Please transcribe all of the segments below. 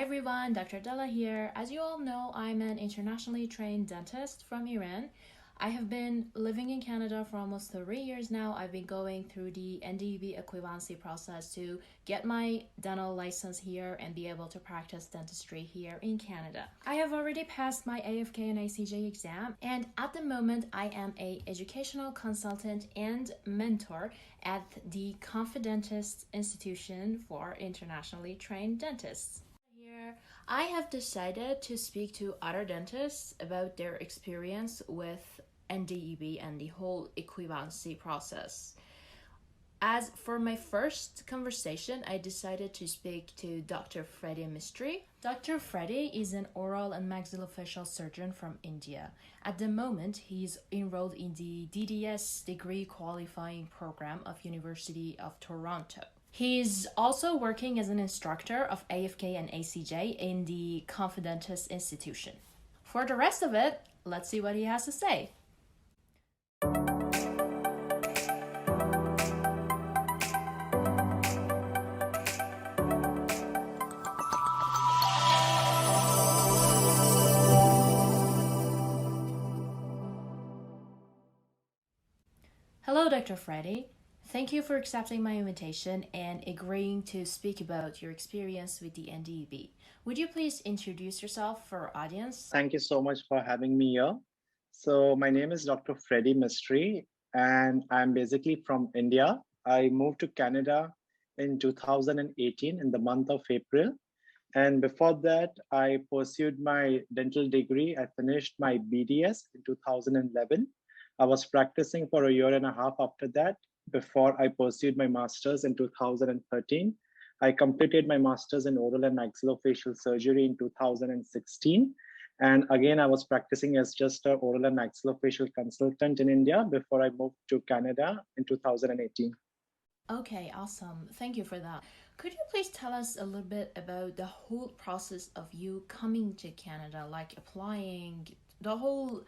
everyone, Dr. Dela here. As you all know, I'm an internationally trained dentist from Iran. I have been living in Canada for almost 3 years now. I've been going through the NDEB equivalency process to get my dental license here and be able to practice dentistry here in Canada. I have already passed my AFK and ACJ exam, and at the moment I am a educational consultant and mentor at the Confidentist Institution for Internationally Trained Dentists. Here, I have decided to speak to other dentists about their experience with NDEB and the whole equivalency process. As for my first conversation, I decided to speak to Dr. Freddy Mystery. Dr. Freddy is an oral and maxillofacial surgeon from India. At the moment, he's enrolled in the DDS degree qualifying program of University of Toronto. He's also working as an instructor of AFK and ACJ in the Confidentist Institution. For the rest of it, let's see what he has to say. Hello, Dr. Freddy. Thank you for accepting my invitation and agreeing to speak about your experience with the NDEB. Would you please introduce yourself for our audience? Thank you so much for having me here. So my name is Dr. Freddy Mystery, and I'm basically from India. I moved to Canada in 2018 in the month of April. And before that, I pursued my dental degree. I finished my BDS in 2011. I was practicing for a year and a half after that before I pursued my master's in 2013. I completed my master's in oral and maxillofacial surgery in 2016. And again, I was practicing as just an oral and maxillofacial consultant in India before I moved to Canada in 2018. Okay, awesome. Thank you for that. Could you please tell us a little bit about the whole process of you coming to Canada, like applying, the whole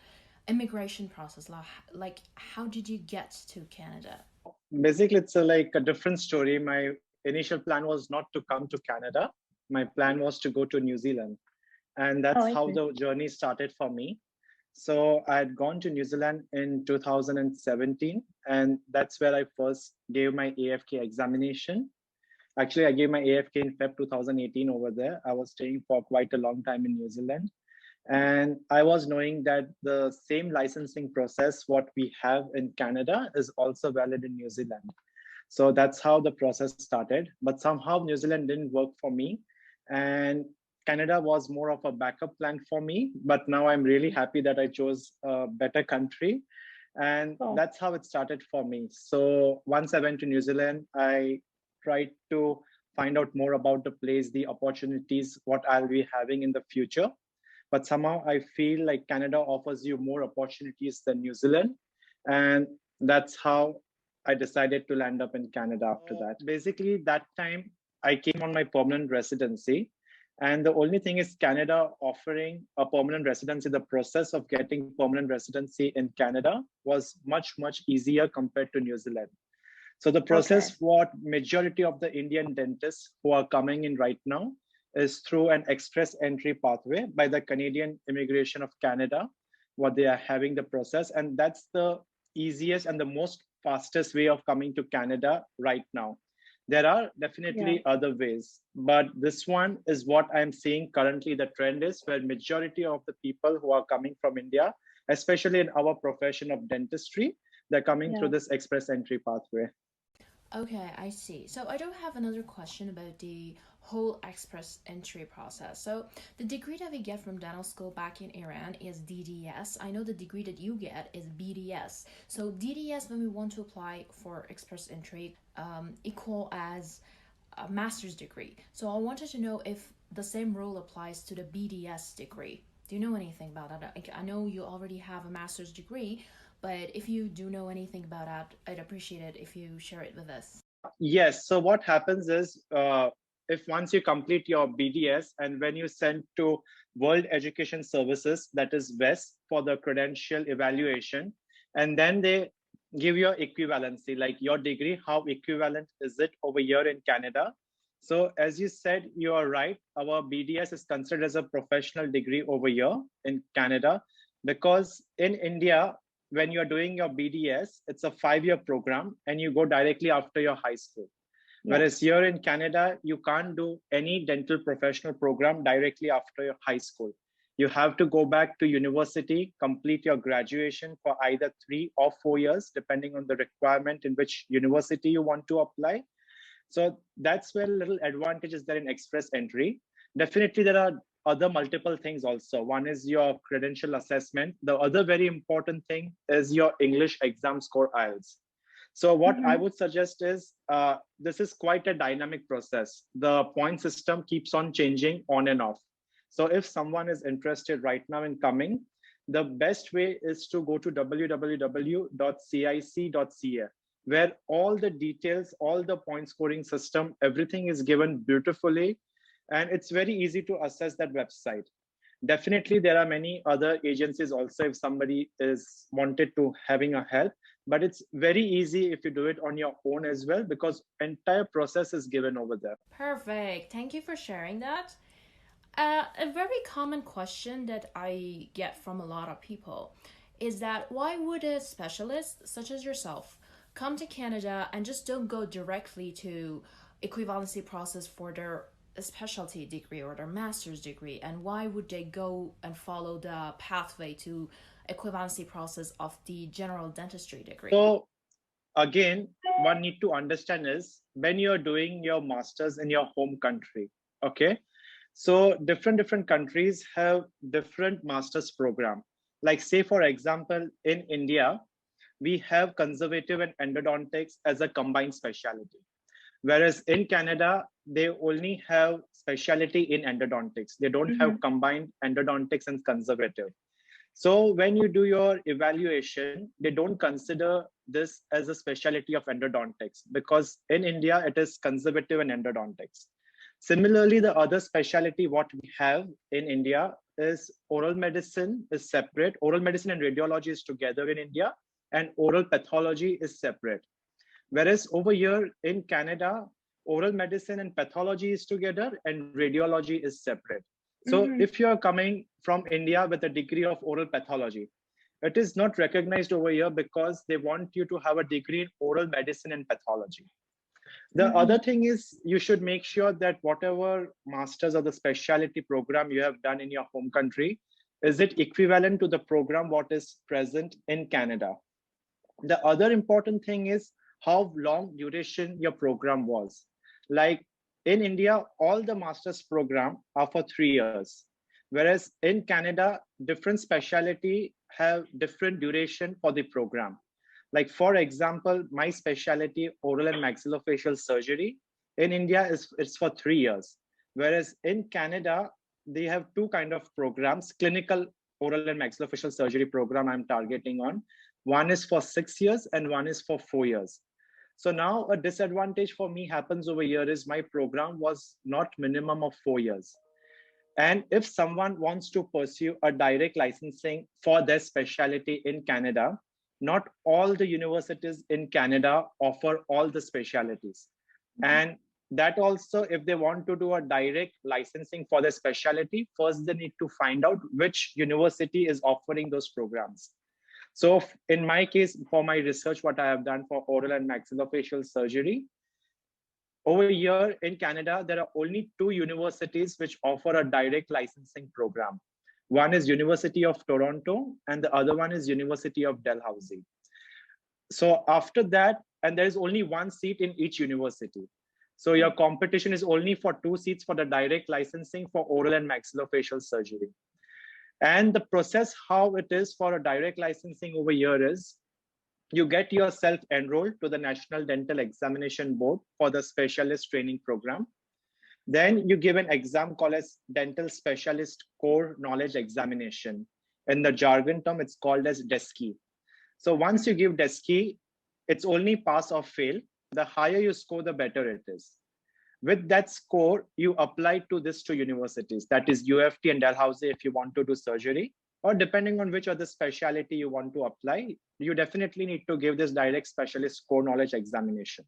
immigration process? Like how did you get to Canada? Basically, it's like a different story. My initial plan was not to come to Canada. My plan was to go to New Zealand. And that's how the journey started for me. So I had gone to New Zealand in 2017, and that's where I first gave my AFK examination. Actually, I gave my AFK in Feb 2018 over there. I was staying for quite a long time in New Zealand. And I was knowing that the same licensing process, what we have in Canada, is also valid in New Zealand. So that's how the process started. But somehow New Zealand didn't work for me. And Canada was more of a backup plan for me. But now I'm really happy that I chose a better country. And that's how it started for me. So once I went to New Zealand, I tried to find out more about the place, the opportunities, what I'll be having in the future. But somehow I feel like Canada offers you more opportunities than New Zealand. And that's how I decided to land up in Canada after that. Basically, that time I came on my permanent residency. And the only thing is Canada offering a permanent residency, the process of getting permanent residency in Canada was much, much easier compared to New Zealand. So the process, what majority of the Indian dentists who are coming in right now is through an express entry pathway by the Canadian Immigration of Canada, what they are having the process. And that's the easiest and the most fastest way of coming to Canada right now. There are definitely other ways, but this one is what I'm seeing currently. The trend is where majority of the people who are coming from India, especially in our profession of dentistry, they're coming through this express entry pathway. Okay, I see. So I do have another question about the whole express entry process. So the degree that we get from dental school back in Iran is DDS. I know the degree that you get is BDS. So DDS, when we want to apply for express entry, equal as a master's degree. So I wanted to know if the same rule applies to the BDS degree. Do you know anything about that? I know you already have a master's degree, but if you do know anything about that, I'd appreciate it if you share it with us. Yes. So what happens is, if once you complete your BDS and when you send to World Education Services, that is WES, for the credential evaluation, and then they give your equivalency, like your degree, how equivalent is it over here in Canada? So as you said, you are right. Our BDS is considered as a professional degree over here in Canada, because in India, when you're doing your BDS, it's a 5-year program and you go directly after your high school. Whereas here in Canada, you can't do any dental professional program directly after your high school. You have to go back to university, complete your graduation for either 3 or 4 years, depending on the requirement in which university you want to apply. So that's where little advantages there in express entry. Definitely, there are other multiple things also. One is your credential assessment. The other very important thing is your English exam score, IELTS. So what I would suggest is, this is quite a dynamic process. The point system keeps on changing on and off. So if someone is interested right now in coming, the best way is to go to www.cic.ca, where all the details, all the point scoring system, everything is given beautifully. And it's very easy to access that website. Definitely, there are many other agencies also if somebody is wanted to having a help, but it's very easy if you do it on your own as well, because entire process is given over there. Perfect. Thank you for sharing that. A very common question that I get from a lot of people is that why would a specialist such as yourself come to Canada and just don't go directly to equivalency process for their specialty degree or their master's degree, and why would they go and follow the pathway to equivalency process of the general dentistry degree? So again, one need to understand is when you're doing your masters in your home country, okay, so different countries have different masters program. Like say for example, in India, we have conservative and endodontics as a combined specialty. Whereas in Canada, they only have specialty in endodontics. They don't have combined endodontics and conservative. So when you do your evaluation, they don't consider this as a specialty of endodontics, because in India, it is conservative and endodontics. Similarly, the other specialty what we have in India is oral medicine is separate. Oral medicine and radiology is together in India, and oral pathology is separate. Whereas over here in Canada, oral medicine and pathology is together and radiology is separate. So if you're coming from India with a degree of oral pathology, it is not recognized over here because they want you to have a degree in oral medicine and pathology. The other thing is you should make sure that whatever masters or the specialty program you have done in your home country, is it equivalent to the program what is present in Canada? The other important thing is how long duration your program was. Like in India, all the master's program are for 3 years. Whereas in Canada, different specialty have different duration for the program. Like for example, my specialty, oral and maxillofacial surgery, in India it's for 3 years. Whereas in Canada, they have two kind of programs, clinical oral and maxillofacial surgery program I'm targeting on. One is for 6 years and one is for 4 years. So now a disadvantage for me happens over here is my program was not minimum of 4 years. And if someone wants to pursue a direct licensing for their specialty in Canada, not all the universities in Canada offer all the specialties. And that also, if they want to do a direct licensing for their specialty, first they need to find out which university is offering those programs. So in my case, for my research, what I have done for oral and maxillofacial surgery, over here in Canada, there are only two universities which offer a direct licensing program. One is University of Toronto and the other one is University of Dalhousie. So after that, and there is only one seat in each university. So your competition is only for 2 seats for the direct licensing for oral and maxillofacial surgery. And the process, how it is for a direct licensing over here is, you get yourself enrolled to the National Dental Examination Board for the specialist training program. Then you give an exam called as Dental Specialist Core Knowledge Examination. In the jargon term, it's called as DESCI. So once you give DESCI, it's only pass or fail. The higher you score, the better it is. With that score, you apply to these two universities, that is UFT and Dalhousie if you want to do surgery, or depending on which other specialty you want to apply, you definitely need to give this direct specialist core knowledge examination.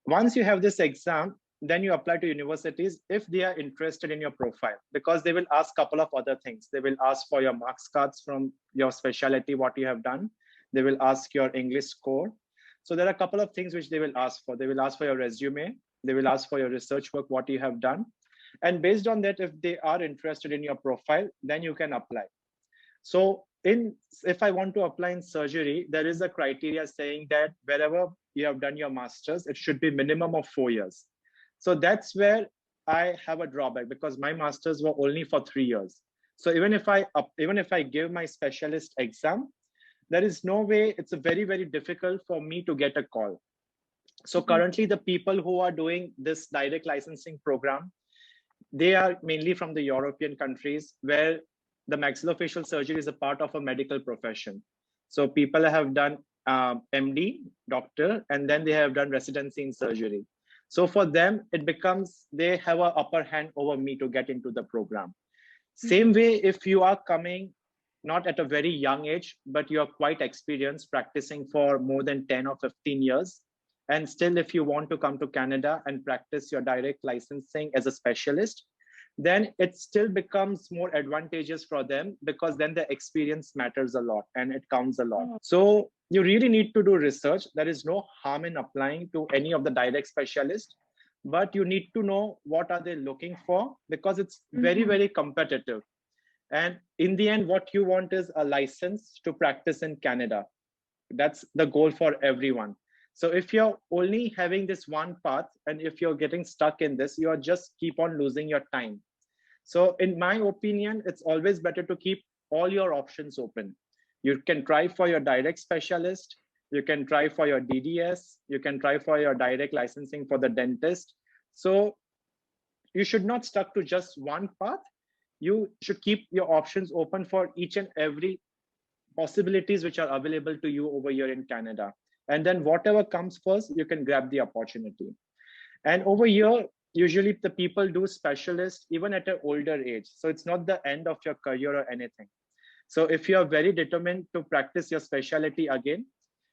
Once you have this exam, then you apply to universities if they are interested in your profile, because they will ask a couple of other things. They will ask for your marks cards from your specialty, what you have done. They will ask your English score. So there are a couple of things which they will ask for. They will ask for your resume. They will ask for your research work, what you have done. And based on that, if they are interested in your profile, then you can apply. So if I want to apply in surgery, there is a criteria saying that wherever you have done your master's, it should be minimum of 4 years. So that's where I have a drawback, because my masters were only for 3 years. So even if I give my specialist exam, there is no way, it's a very, very difficult for me to get a call. So currently the people who are doing this direct licensing program, they are mainly from the European countries, where the maxillofacial surgery is a part of a medical profession. So people have done MD, doctor, and then they have done residency in surgery. So for them, it becomes, they have an upper hand over me to get into the program. Same way, if you are coming not at a very young age, but you are quite experienced, practicing for more than 10 or 15 years, and still if you want to come to Canada and practice your direct licensing as a specialist, then it still becomes more advantageous for them, because then the experience matters a lot and it counts a lot. So you really need to do research. There is no harm in applying to any of the direct specialists, but you need to know what are they looking for, because it's very, very competitive. And in the end, what you want is a license to practice in Canada. That's the goal for everyone. So if you're only having this one path, and if you're getting stuck in this, you're just keep on losing your time. So in my opinion, it's always better to keep all your options open. You can try for your direct specialist, you can try for your DDS, you can try for your direct licensing for the dentist. So you should not stuck to just one path. You should keep your options open for each and every possibilities which are available to you over here in Canada. And then whatever comes first, you can grab the opportunity. And over here, usually the people do specialist even at an older age. So it's not the end of your career or anything. So if you are very determined to practice your specialty again,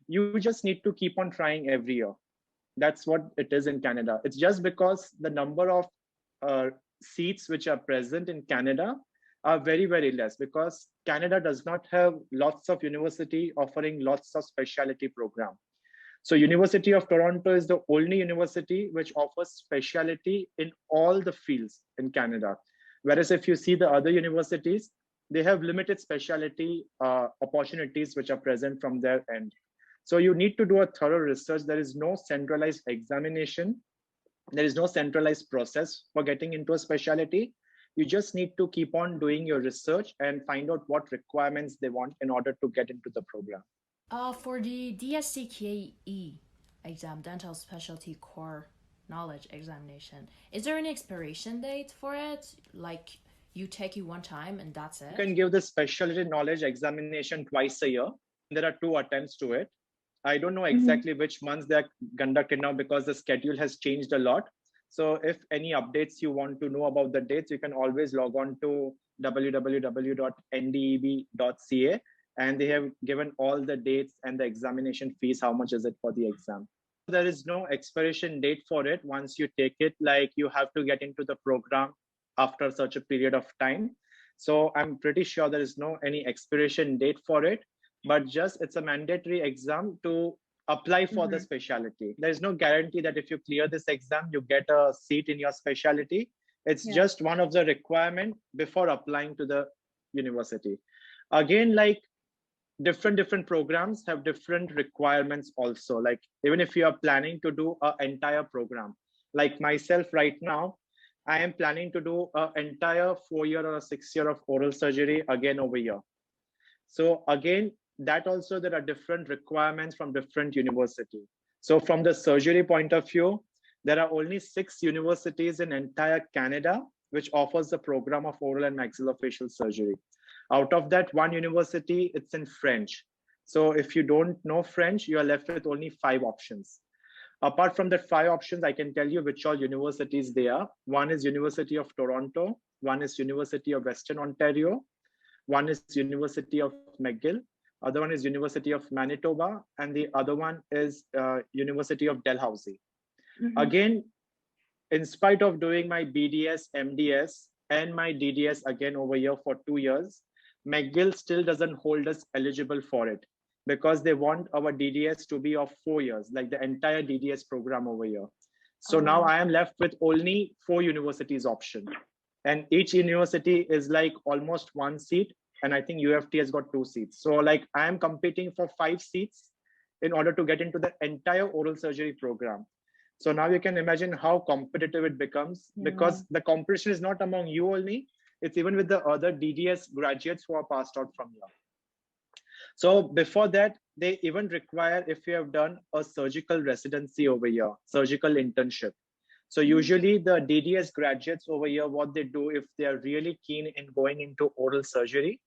you just need to keep on trying every year. That's what it is in Canada. It's just because the number of seats which are present in Canada are very, very less, because Canada does not have lots of university offering lots of specialty program. So University of Toronto is the only university which offers specialty in all the fields in Canada. Whereas if you see the other universities, they have limited specialty opportunities which are present from their end. So you need to do a thorough research. There is no centralized examination. There is no centralized process for getting into a specialty. You just need to keep on doing your research and find out what requirements they want in order to get into the program. For the DSCKE exam, Dental Specialty Core Knowledge Examination, is there an expiration date for it? Like you take it one time and that's it? You can give the Specialty Knowledge Examination twice a year. There are 2 attempts to it. I don't know exactly which months they're conducted now, because the schedule has changed a lot. So if any updates you want to know about the dates, you can always log on to www.ndeb.ca, and they have given all the dates and the examination fees, how much is it for the exam. There is no expiration date for it. Once you take it, like you have to get into the program after such a period of time. So I'm pretty sure there is no any expiration date for it, but just it's a mandatory exam to apply for the specialty. There's no guarantee that if you clear this exam, you get a seat in your specialty. It's just one of the requirement before applying to the university. Again, like different programs have different requirements also. Like even if you are planning to do an entire program, like myself right now, I am planning to do an entire 4-year or a 6-year of oral surgery again over here. So again, that also there are different requirements from different universities. So from the surgery point of view, there are only 6 universities in entire Canada which offers the program of oral and maxillofacial surgery. Out of that, 1 university, it's in French. So if you don't know French, you are left with only 5 options. Apart from that 5 options, I can tell you which all universities they are. One is University of Toronto, one is University of Western Ontario, one is University of McGill, other one is University of Manitoba, and the other one is University of Dalhousie. Again, in spite of doing my BDS, MDS, and my DDS again over here for 2 years, McGill still doesn't hold us eligible for it because they want our DDS to be of 4 years, like the entire DDS program over here. So now I am left with only 4 universities option. And each university is like almost 1 seat. And I think UFT has got 2 seats. So like I am competing for 5 seats in order to get into the entire oral surgery program. So now you can imagine how competitive it becomes, because the competition is not among you only, it's even with the other DDS graduates who are passed out from here. So before that, they even require if you have done a surgical residency over here, surgical internship. So usually the DDS graduates over here, what they do if they are really keen in going into oral surgery,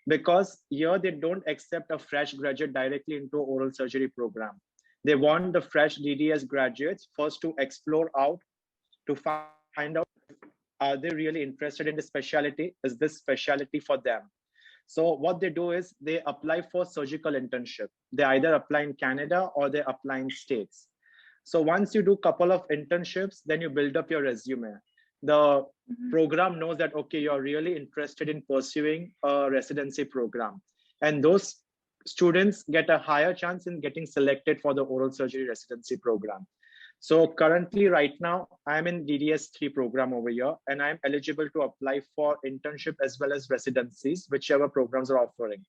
because here they don't accept a fresh graduate directly into oral surgery program. They want the fresh DDS graduates first to explore out, to find out, are they really interested in the specialty? Is this specialty for them? So what they do is they apply for surgical internship. They either apply in Canada or they apply in States. So once you do a couple of internships, then you build up your resume. The program knows that, okay, you're really interested in pursuing a residency program. And those students get a higher chance in getting selected for the oral surgery residency program. So currently right now, I'm in DDS 3 program over here, and I'm eligible to apply for internship as well as residencies, whichever programs are offering.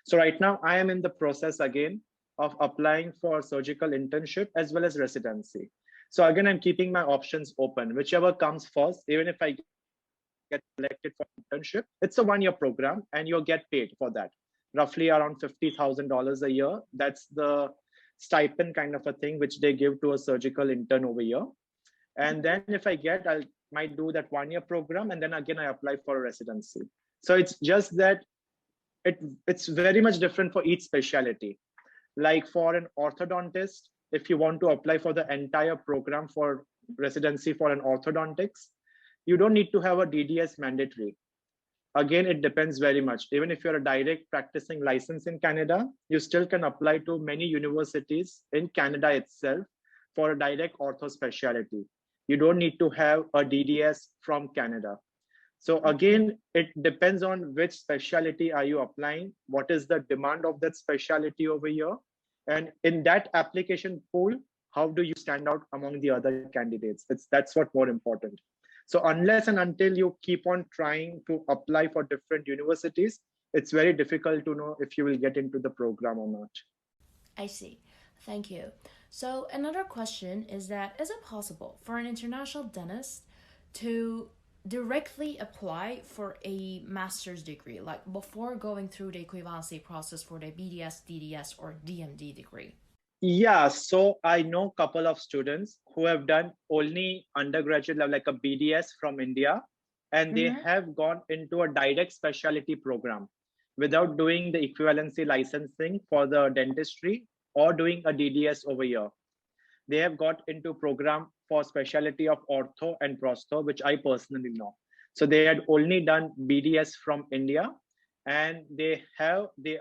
So right now I am in the process again of applying for surgical internship as well as residency. So again, I'm keeping my options open, whichever comes first. Even if I get selected for internship, it's a 1-year program and you'll get paid for that, roughly around $50,000 a year. That's the stipend kind of a thing which they give to a surgical intern over here. And then if I get, I might do that 1-year program, and then again I apply for a residency. So it's just that it's very much different for each specialty. Like for an orthodontist, if you want to apply for the entire program for residency for an orthodontics, you don't need to have a DDS mandatory. Again, it depends very much. Even if you're a direct practicing license in Canada, you still can apply to many universities in Canada itself for a direct ortho specialty. You don't need to have a DDS from Canada. So again, it depends on which specialty are you applying, what is the demand of that specialty over here. And in that application pool, how do you stand out among the other candidates? That's what more important. So unless and until you keep on trying to apply for different universities, it's very difficult to know if you will get into the program or not. I see. Thank you. So another question is that, is it possible for an international dentist to directly apply for a master's degree, like before going through the equivalency process for the BDS, DDS, or DMD degree? Yeah, so I know a couple of students who have done only undergraduate level, like a BDS from India, and they have gone into a direct specialty program without doing the equivalency licensing for the dentistry or doing a DDS over here. They have got into program for specialty of ortho and prosto, which I personally know. So they had only done BDS from India, and they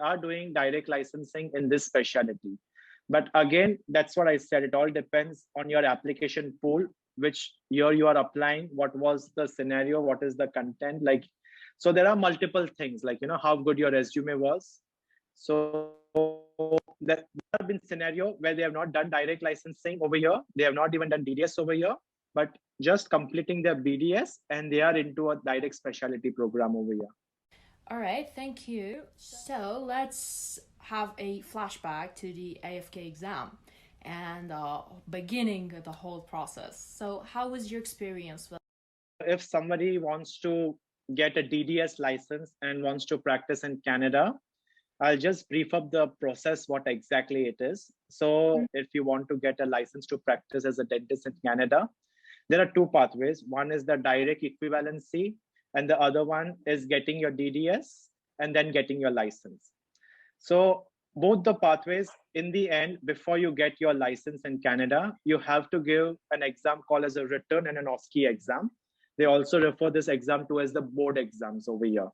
are doing direct licensing in this specialty. But again, that's what I said. It all depends on your application pool, which year you are applying, what was the scenario, what is the content like. So there are multiple things like, how good your resume was. So there have been scenario where they have not done direct licensing over here. They have not even done DDS over here, but just completing their BDS, and they are into a direct specialty program over here. All right, thank you. So let's have a flashback to the AFK exam and beginning the whole process. So how was your experience with? If somebody wants to get a DDS license and wants to practice in Canada, I'll just brief up the process, what exactly it is. So if you want to get a license to practice as a dentist in Canada, there are 2 pathways. One is the direct equivalency, and the other one is getting your DDS and then getting your license. So both the pathways, in the end, before you get your license in Canada, you have to give an exam called as a written and an OSCE exam. They also refer this exam to as the board exams over here.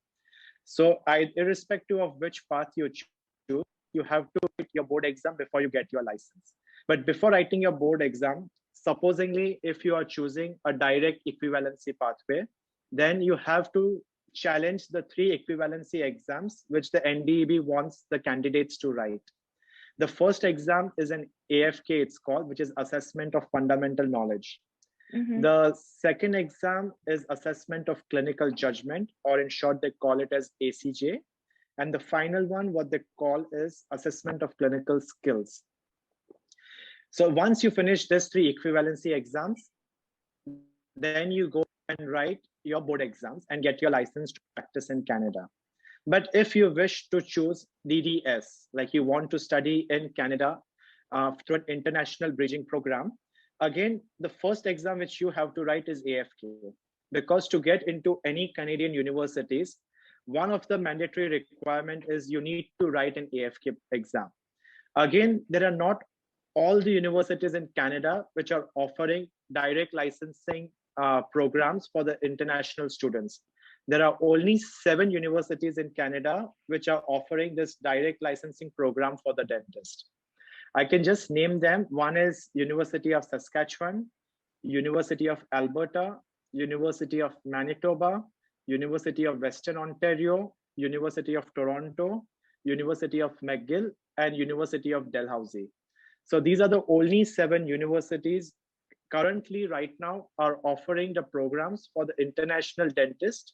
So irrespective of which path you choose, you have to write your board exam before you get your license. But before writing your board exam, supposingly, if you are choosing a direct equivalency pathway, then you have to challenge the 3 equivalency exams which the NDEB wants the candidates to write. The first exam is an AFK, it's called, which is Assessment of Fundamental Knowledge. The second exam is Assessment of Clinical Judgment, or in short, they call it as ACJ. And the final one, what they call is Assessment of Clinical Skills. So once you finish these 3 equivalency exams, then you go and write your board exams and get your license to practice in Canada. But if you wish to choose DDS, like you want to study in Canada through an international bridging program, again, the first exam which you have to write is AFK. Because to get into any Canadian universities, one of the mandatory requirement is you need to write an AFK exam. Again, there are not all the universities in Canada which are offering direct licensing programs for the international students. There are only 7 universities in Canada which are offering this direct licensing program for the dentist. I can just name them. One is University of Saskatchewan, University of Alberta, University of Manitoba, University of Western Ontario, University of Toronto, University of McGill, and University of Dalhousie. So these are the only 7 universities currently right now are offering the programs for the international dentist.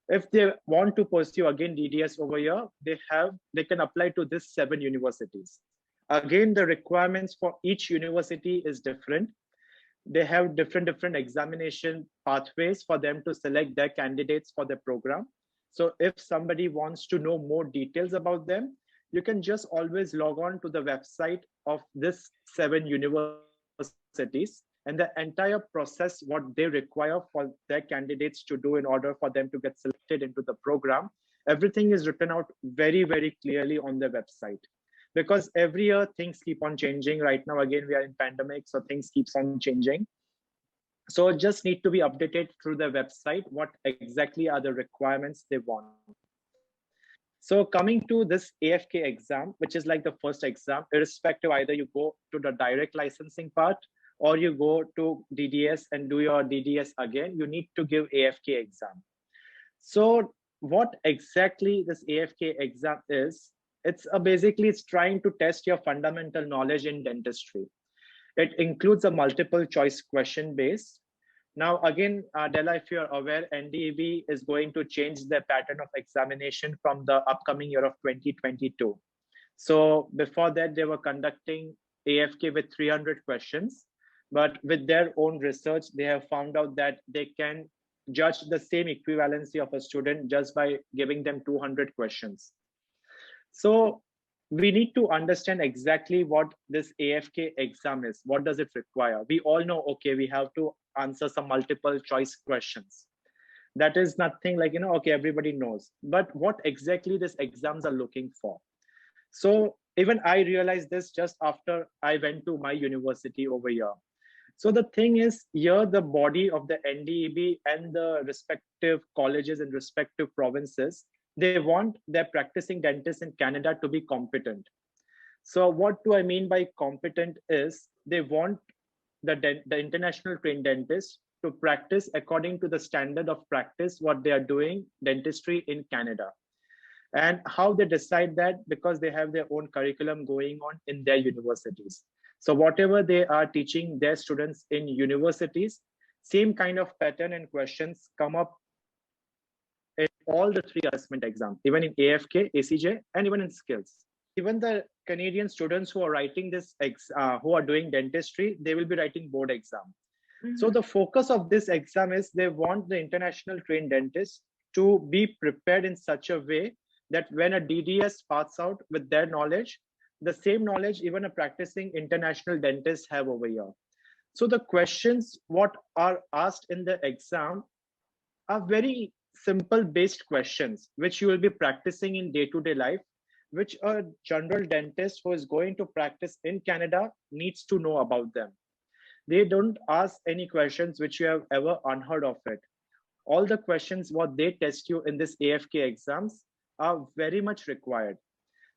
If they want to pursue again DDS over here, they can apply to these 7 universities. Again, the requirements for each university is different. They have different examination pathways for them to select their candidates for the program. So if somebody wants to know more details about them, you can just always log on to the website of this 7 universities, and the entire process, what they require for their candidates to do in order for them to get selected into the program, everything is written out very, very clearly on the website. Because every year things keep on changing. Right now, again, we are in pandemic, so things keeps on changing. So just need to be updated through the website, what exactly are the requirements they want. So coming to this AFK exam, which is like the first exam, irrespective, either you go to the direct licensing part or you go to DDS and do your DDS again, you need to give AFK exam. So what exactly this AFK exam is, basically it's trying to test your fundamental knowledge in dentistry. It includes a multiple choice question base. Now, again, Dela, if you're aware, NDEB is going to change the pattern of examination from the upcoming year of 2022. So before that, they were conducting AFK with 300 questions, but with their own research, they have found out that they can judge the same equivalency of a student just by giving them 200 questions. So we need to understand exactly what this AFK exam is. What does it require? We all know, okay, we have to answer some multiple choice questions. That is nothing like, okay, everybody knows. But what exactly these exams are looking for? So even I realized this just after I went to my university over here. So the thing is, here the body of the NDEB and the respective colleges and respective provinces, they want their practicing dentists in Canada to be competent. So what do I mean by competent is they want the international trained dentists to practice according to the standard of practice, what they are doing dentistry in Canada. And how they decide that, because they have their own curriculum going on in their universities. So whatever they are teaching their students in universities, same kind of pattern and questions come up in all the 3 assessment exams, even in AFK, ACJ, and even in skills. Even the Canadian students who are writing this, who are doing dentistry, they will be writing board exam. So the focus of this exam is they want the international trained dentists to be prepared in such a way that when a DDS passes out with their knowledge, the same knowledge even a practicing international dentist have over here. So the questions what are asked in the exam are very simple based questions, which you will be practicing in day-to-day life, which a general dentist who is going to practice in Canada needs to know about them. They don't ask any questions which you have ever unheard of it. All the questions what they test you in this AFK exams are very much required.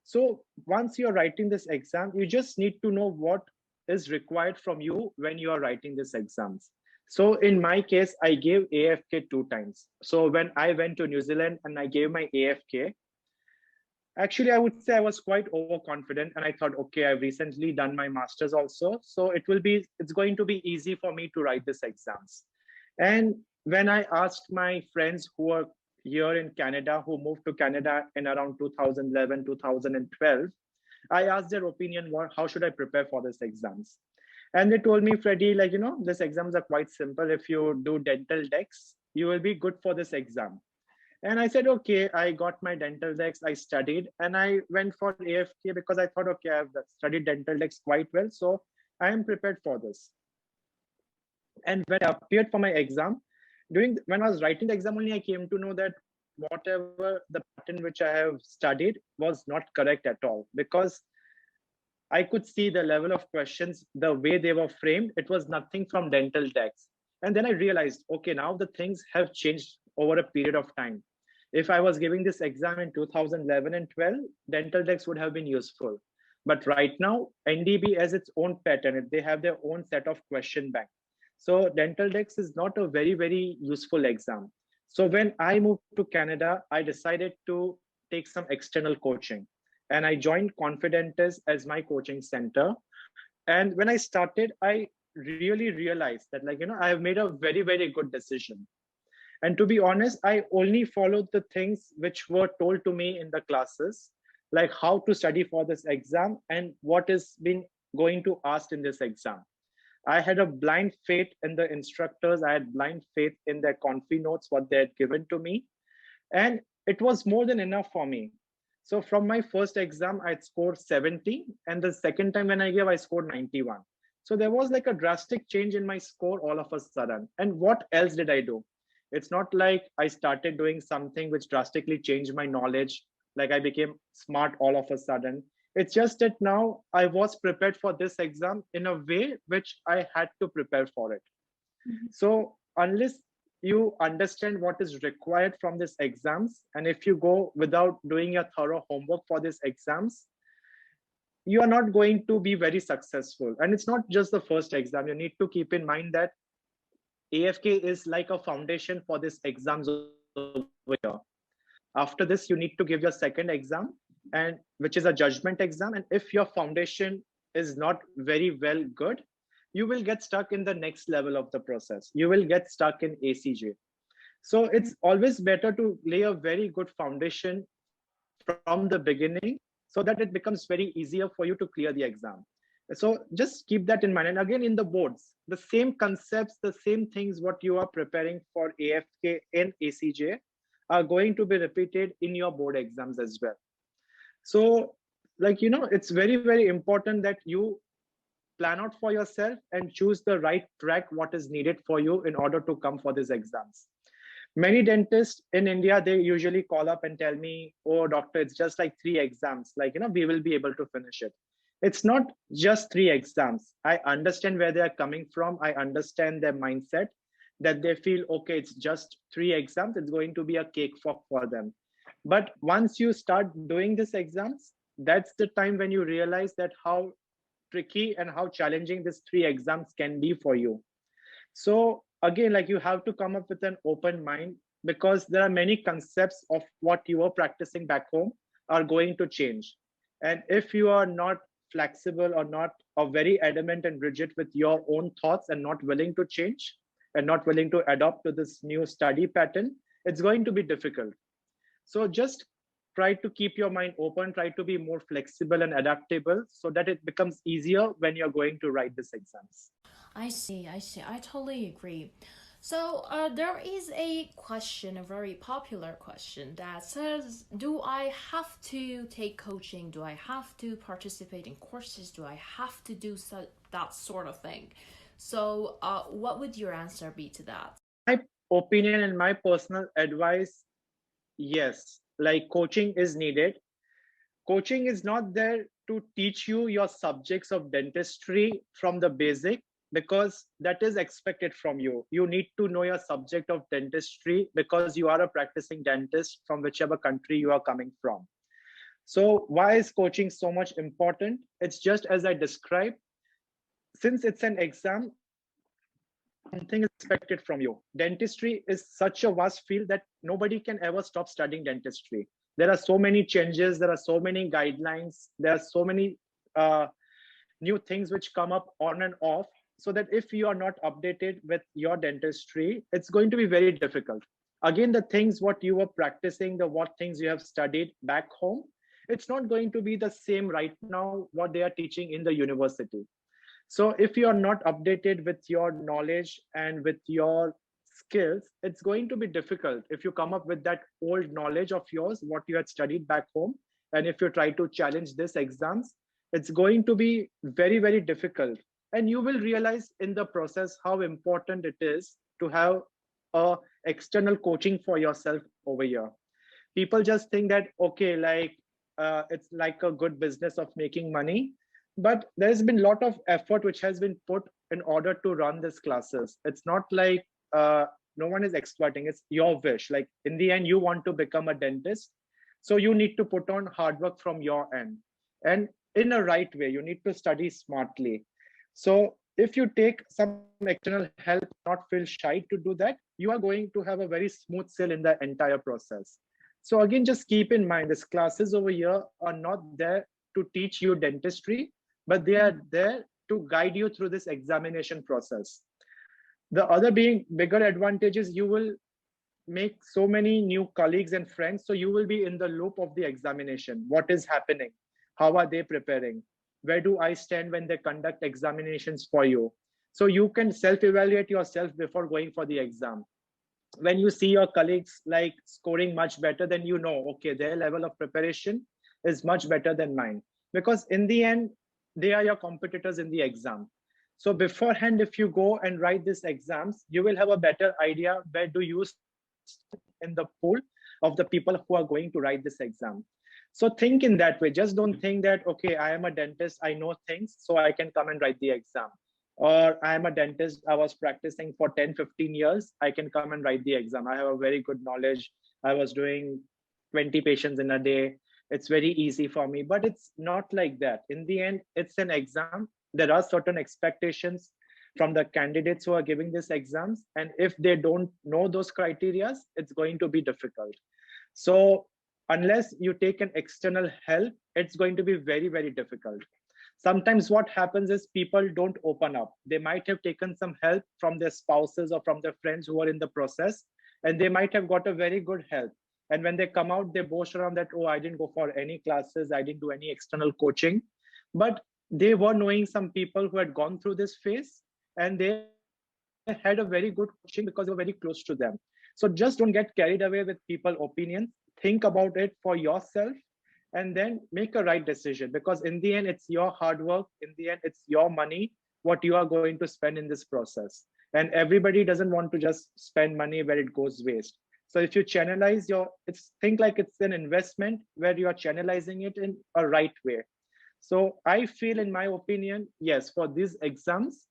So once you're writing this exam, you just need to know what is required from you when you are writing these exams. So in my case, I gave AFK 2 times. So when I went to New Zealand and I gave my AFK, actually, I would say I was quite overconfident, and I thought, okay, I've recently done my master's also, so it's going to be easy for me to write this exams. And when I asked my friends who are here in Canada, who moved to Canada in around 2011, 2012, I asked their opinion, how should I prepare for this exams? And they told me, Freddy, like, these exams are quite simple. If you do dental decks, you will be good for this exam. And I said, okay, I got my dental decks, I studied, and I went for AFK because I thought, okay, I've studied dental decks quite well, so I am prepared for this. And when I appeared for my exam, when I was writing the exam only, I came to know that whatever the pattern which I have studied was not correct at all, because I could see the level of questions, the way they were framed, it was nothing from dental decks. And then I realized, okay, now the things have changed over a period of time. If I was giving this exam in 2011 and 12, dental decks would have been useful. But right now, NDEB has its own pattern. They have their own set of question bank. So dental decks is not a very, very useful exam. So when I moved to Canada, I decided to take some external coaching. And I joined Confidentis as my coaching center. And when I started, I really realized that, like, I have made a very, very good decision. And to be honest, I only followed the things which were told to me in the classes, like how to study for this exam and what is been going to ask in this exam. I had a blind faith in the instructors. I had blind faith in their confi notes, what they had given to me. And it was more than enough for me. So from my first exam, I scored 70. And the second time when I gave, I scored 91. So there was like a drastic change in my score all of a sudden. And what else did I do? It's not like I started doing something which drastically changed my knowledge, like I became smart all of a sudden. It's just that now I was prepared for this exam in a way which I had to prepare for it. So unless you understand what is required from these exams, and if you go without doing your thorough homework for these exams, you are not going to be very successful. And it's not just the first exam. You need to keep in mind that AFK is like a foundation for these exams over here. After this, you need to give your second exam, and which is a judgment exam. And if your foundation is not very well good, you will get stuck in the next level of the process. You will get stuck in ACJ. So it's always better to lay a very good foundation from the beginning so that it becomes very easier for you to clear the exam. So just keep that in mind. And again, in the boards, the same concepts, the same things what you are preparing for AFK and ACJ are going to be repeated in your board exams as well. So, like, it's very, very important that you plan out for yourself and choose the right track, what is needed for you in order to come for these exams. Many dentists in India, they usually call up and tell me, oh, doctor, it's just like 3 exams. Like, we will be able to finish it. It's not just 3 exams. I understand where they are coming from. I understand their mindset that they feel, okay, it's just 3 exams. It's going to be a cakewalk for them. But once you start doing these exams, that's the time when you realize that how tricky and how challenging these 3 exams can be for you. So again, like, you have to come up with an open mind, because there are many concepts of what you are practicing back home are going to change. And if you are not flexible or not very adamant and rigid with your own thoughts and not willing to change and not willing to adapt to this new study pattern, it's going to be difficult. So just try to keep your mind open, try to be more flexible and adaptable so that it becomes easier when you're going to write these exams. I see. I totally agree. So there is a question, a very popular question that says, do I have to take coaching? Do I have to participate in courses? Do I have to do that sort of thing? So what would your answer be to that? My opinion and my personal advice, yes, like, coaching is needed. Coaching is not there to teach you your subjects of dentistry from the basic, because that is expected from you. You need to know your subject of dentistry because you are a practicing dentist from whichever country you are coming from. So why is coaching so much important? It's just as I described. since it's an exam, something is expected from you. Dentistry is such a vast field that nobody can ever stop studying dentistry. There are so many changes, there are so many guidelines, there are so many new things which come up on and off, so that if you are not updated with your dentistry, it's going to be very difficult. Again, the things what you were practicing, the what things you have studied back home, it's not going to be the same right now what they are teaching in the university. So if you are not updated with your knowledge and with your skills, it's going to be difficult if you come up with that old knowledge of yours, what you had studied back home. And if you try to challenge this exams, it's going to be very, very difficult. And you will realize in the process how important it is to have a external coaching for yourself over here. People just think that, okay, like it's like a good business of making money, but there's been a lot of effort which has been put in order to run these classes. It's not like no one is exploiting, it's your wish. Like in the end, you want to become a dentist, so you need to put on hard work from your end, and in a right way. You need to study smartly. So if you take some external help, not feel shy to do that, you are going to have a very smooth sail in the entire process. So again, just keep in mind, these classes over here are not there to teach you dentistry, but they are there to guide you through this examination process. The other being bigger advantage is you will make so many new colleagues and friends. So you will be in the loop of the examination. What is happening? How are they preparing? Where do I stand when they conduct examinations for you? So you can self-evaluate yourself before going for the exam. When you see your colleagues like scoring much better, then you know, okay, their level of preparation is much better than mine. Because in the end, they are your competitors in the exam. So beforehand, if you go and write these exams, you will have a better idea where do you in the pool of the people who are going to write this exam. So think in that way. Just don't think that, okay, I am a dentist, I know things, so I can come and write the exam. Or I am a dentist, I was practicing for 10, 15 years, I can come and write the exam. I have a very good knowledge. I was doing 20 patients in a day. It's very easy for me, but it's not like that. In the end, it's an exam. There are certain expectations from the candidates who are giving these exams. And if they don't know those criteria, it's going to be difficult. So unless you take an external help, it's going to be very, very difficult. Sometimes what happens is people don't open up. They might have taken some help from their spouses or from their friends who are in the process, and they might have got a very good help. And when they come out, they boast around that, oh, I didn't go for any classes, I didn't do any external coaching. But they were knowing some people who had gone through this phase, and they had a very good coaching because they were very close to them. So just don't get carried away with people's opinions. Think about it for yourself, and then make a right decision, because in the end, it's your hard work. In the end, it's your money, what you are going to spend in this process. And everybody doesn't want to just spend money where it goes waste. So if you channelize think like it's an investment where you are channelizing it in a right way. So I feel, in my opinion, yes, for these exams,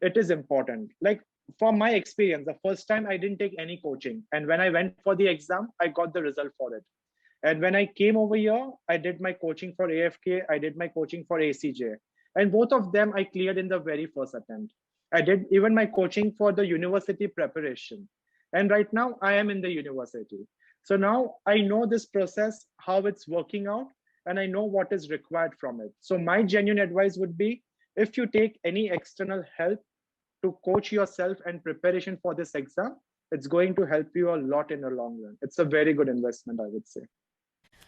it is important. Like from my experience, the first time I didn't take any coaching. And when I went for the exam, I got the result for it. And when I came over here, I did my coaching for AFK, I did my coaching for ACJ. And both of them I cleared in the very first attempt. I did even my coaching for the university preparation. And right now I am in the university. So now I know this process, how it's working out, and I know what is required from it. So my genuine advice would be, if you take any external help to coach yourself and preparation for this exam, it's going to help you a lot in the long run. It's a very good investment, I would say.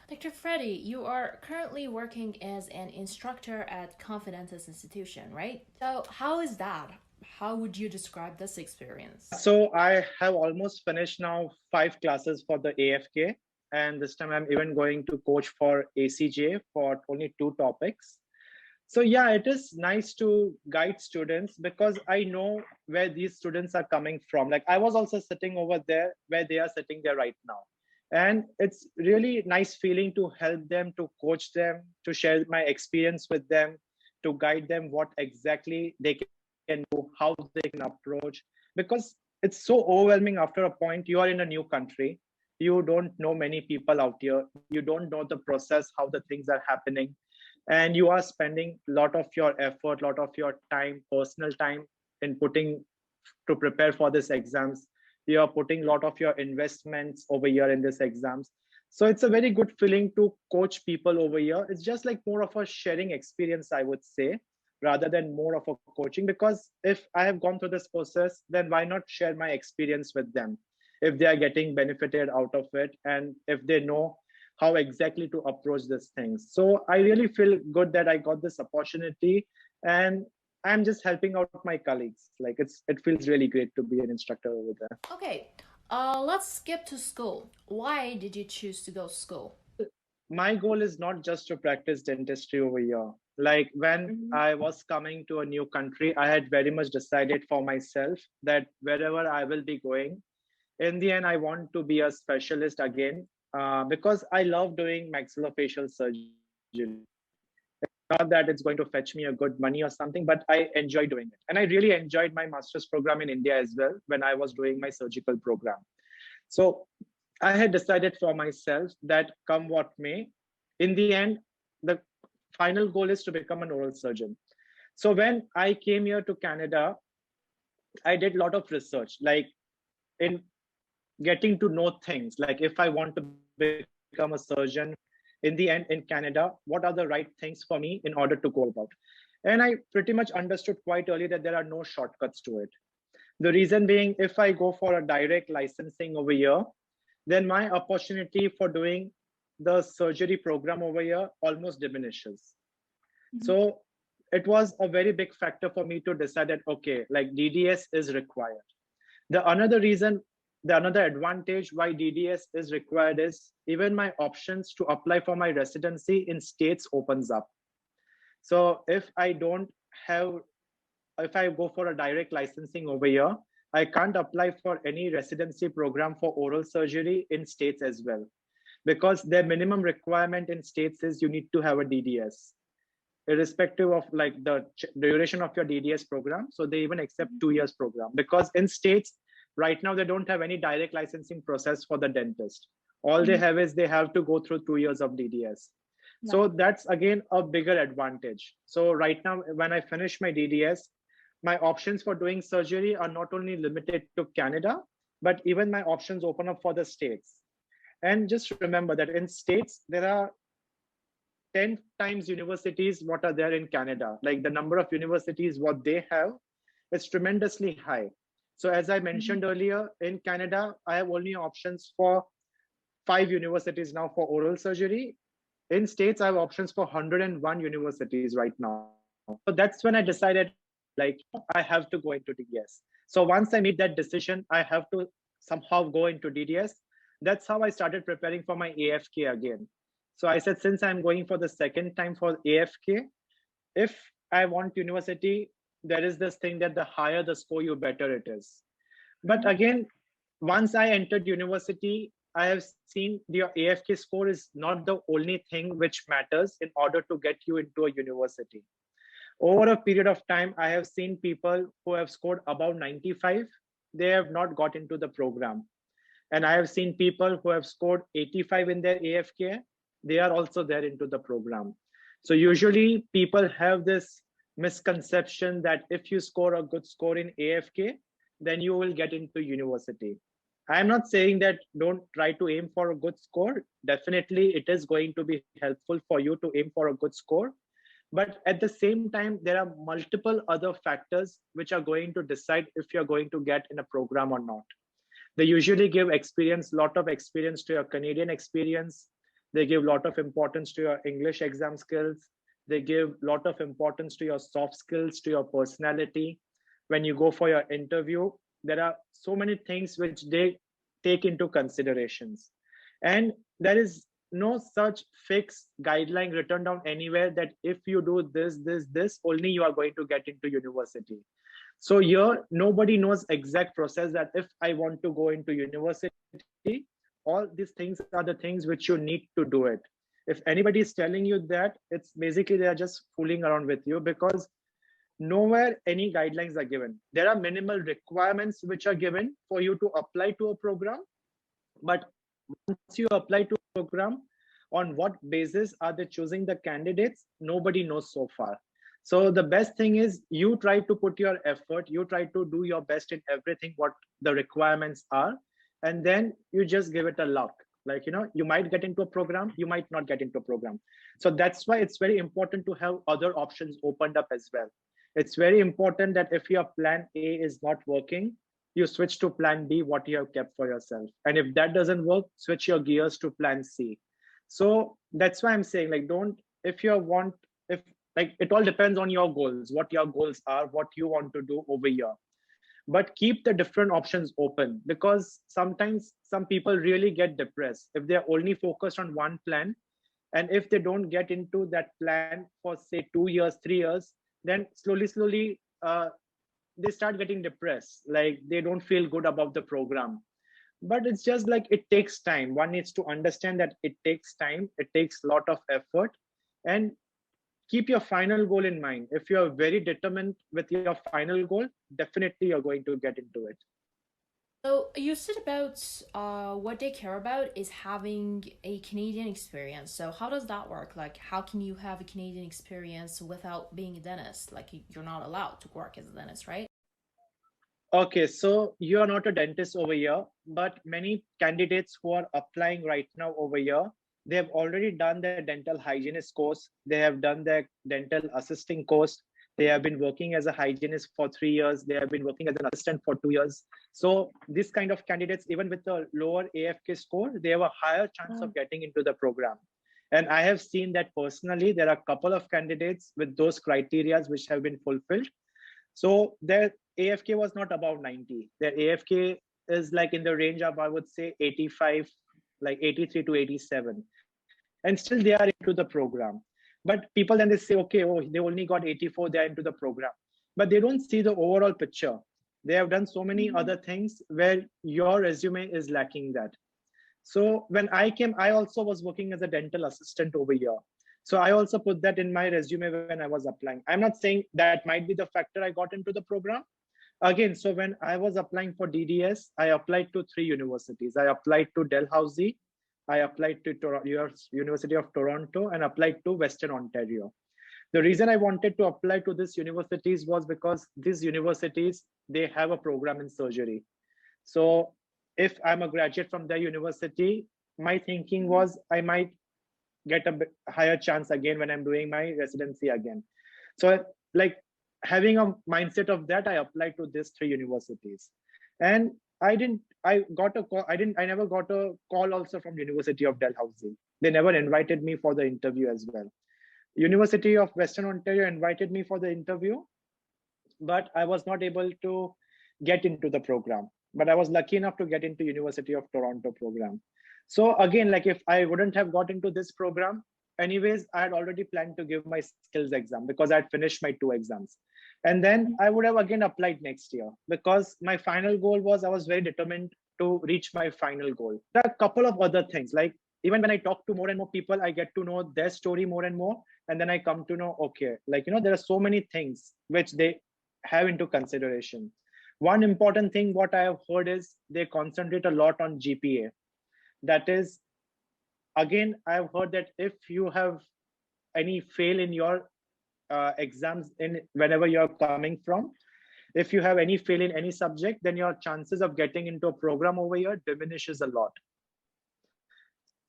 Dr. Freddy, you are currently working as an instructor at Confidence's institution, right? So how is that? How would you describe this experience? So I have almost finished now 5 classes for the AFK. And this time I'm even going to coach for ACJ for only 2 topics. So yeah, it is nice to guide students because I know where these students are coming from. Like I was also sitting over there where they are sitting there right now. And it's really nice feeling to help them, to coach them, to share my experience with them, to guide them what exactly they can do, how they can approach. Because it's so overwhelming after a point. You are in a new country. You don't know many people out here. You don't know the process, how the things are happening. and you are spending a lot of your effort, lot of your time, personal time in putting to prepare for this exams. You are putting a lot of your investments over here in this exams. So it's a very good feeling to coach people over here. It's just like more of a sharing experience, I would say, rather than more of a coaching. Because if I have gone through this process, then why not share my experience with them if they are getting benefited out of it, and if they know how exactly to approach these things. So I really feel good that I got this opportunity, and I'm just helping out my colleagues. Like it feels really great to be an instructor over there. Okay, let's skip to school. Why did you choose to go to school? My goal is not just to practice dentistry over here. Like when I was coming to a new country, I had very much decided for myself that wherever I will be going, in the end, I want to be a specialist again, because I love doing maxillofacial surgery. Not that it's going to fetch me a good money or something, but I enjoy doing it. And I really enjoyed my master's program in India as well when I was doing my surgical program. So I had decided for myself that come what may, in the end, the final goal is to become an oral surgeon. So when I came here to Canada, I did a lot of research, like in getting to know things, like if I want to become a surgeon in the end in Canada, what are the right things for me in order to go about. And I pretty much understood quite early that there are no shortcuts to it. The reason being, if I go for a direct licensing over here, then my opportunity for doing the surgery program over here almost diminishes. So it was a very big factor for me to decide that, okay, like DDS is required. The another advantage why DDS is required is even my options to apply for my residency in states opens up. So if I go for a direct licensing over here, I can't apply for any residency program for oral surgery in states as well, because their minimum requirement in states is you need to have a DDS, irrespective of like the duration of your DDS program. So they even accept 2 years program, because in states right now they don't have any direct licensing process for the dentist. All they have is they have to go through 2 years of DDS. So that's again a bigger advantage. So right now when I finish my DDS, my options for doing surgery are not only limited to Canada, but even my options open up for the states. And just remember that in states there are 10 times universities what are there in Canada. Like the number of universities what they have is tremendously high. So as I mentioned earlier, in Canada, I have only options for 5 universities now for oral surgery. In states, I have options for 101 universities right now. So that's when I decided, like, I have to go into DDS. So once I made that decision, I have to somehow go into DDS. That's how I started preparing for my AFK again. So I said, since I'm going for the second time for AFK, if I want university, there is this thing that the higher the score, you better it is. But again, once I entered university, I have seen your AFK score is not the only thing which matters in order to get you into a university. Over a period of time, I have seen people who have scored above 95, they have not got into the program. And I have seen people who have scored 85 in their AFK, they are also there into the program. So usually people have this misconception that if you score a good score in AFK, then you will get into university. I'm not saying that don't try to aim for a good score. Definitely, it is going to be helpful for you to aim for a good score. But at the same time, there are multiple other factors which are going to decide if you're going to get in a program or not. They usually give experience, lot of experience to your Canadian experience. They give lot of importance to your English exam skills. They give lot of importance to your soft skills, to your personality. When you go for your interview, there are so many things which they take into considerations. And there is no such fixed guideline written down anywhere that if you do this, only you are going to get into university. So here, nobody knows exact process that if I want to go into university, all these things are the things which you need to do it. If anybody is telling you that, it's basically they are just fooling around with you, because nowhere any guidelines are given. There are minimal requirements which are given for you to apply to a program, but once you apply to a program, On what basis are they choosing the candidates? Nobody knows so far. So the best thing is you try to put your effort, you try to do your best in everything, what the requirements are, and then you just give it a luck. Like, you might get into a program, you might not get into a program. So that's why it's very important to have other options opened up as well. It's very important that if your plan A is not working, you switch to plan B, what you have kept for yourself. And if that doesn't work, switch your gears to plan C. So that's why I'm saying, like, don't, if you want, if like, it all depends on your goals, what your goals are, what you want to do over here. But keep the different options open, because sometimes some people really get depressed if they're only focused on one plan. And if they don't get into that plan for say 2 years, 3 years, then slowly they start getting depressed, like they don't feel good about the program. But it's just like, it takes time. One needs to understand that it takes time, it takes a lot of effort. And keep your final goal in mind. If you're very determined with your final goal, definitely you're going to get into it. So you said about what they care about is having a Canadian experience. So how does that work? Like, how can you have a Canadian experience without being a dentist? Like, you're not allowed to work as a dentist, right? Okay, so you are not a dentist over here, but many candidates who are applying right now over here, they have already done their dental hygienist course. They have done their dental assisting course. They have been working as a hygienist for 3 years. They have been working as an assistant for 2 years. So this kind of candidates, even with a lower AFK score, they have a higher chance of getting into the program. And I have seen that personally. There are a couple of candidates with those criterias which have been fulfilled. So their AFK was not above 90. Their AFK is like in the range of, I would say, 85, like 83 to 87. And still they are into the program. But people then they say, okay, oh, they only got 84, they're into the program. But they don't see the overall picture. They have done so many other things where your resume is lacking that. So when I came, I also was working as a dental assistant over here. So I also put that in my resume when I was applying. I'm not saying that might be the factor I got into the program. Again, so when I was applying for DDS, I applied to 3 universities. I applied to Dalhousie, I applied to University of Toronto, and applied to Western Ontario. The reason I wanted to apply to these universities was because these universities, they have a program in surgery. So if I'm a graduate from their university, my thinking was I might get a higher chance again when I'm doing my residency again. So like, having a mindset of that, I applied to these 3 universities. And I never got a call also from University of Dalhousie. They never invited me for the interview as well. University of Western Ontario invited me for the interview, but I was not able to get into the program. But I was lucky enough to get into University of Toronto program. So again, like, if I wouldn't have got into this program, anyways, I had already planned to give my skills exam because I had finished my 2 exams. And then I would have again applied next year, because my final goal was, I was very determined to reach my final goal. There are a couple of other things, like, even when I talk to more and more people, I get to know their story more and more. And then I come to know, okay, like, there are so many things which they have into consideration. One important thing what I have heard is they concentrate a lot on GPA. That is, again, I've heard that if you have any fail in your exams, in whenever you're coming from, if you have any fail in any subject, then your chances of getting into a program over here diminishes a lot.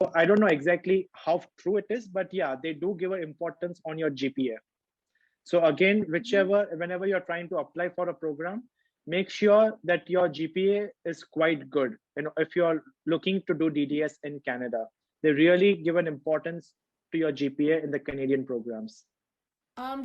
So I don't know exactly how true it is, but yeah, they do give an importance on your GPA. So again, whenever you're trying to apply for a program, make sure that your GPA is quite good. If you're looking to do DDS in Canada, they really give an importance to your GPA in the Canadian programs.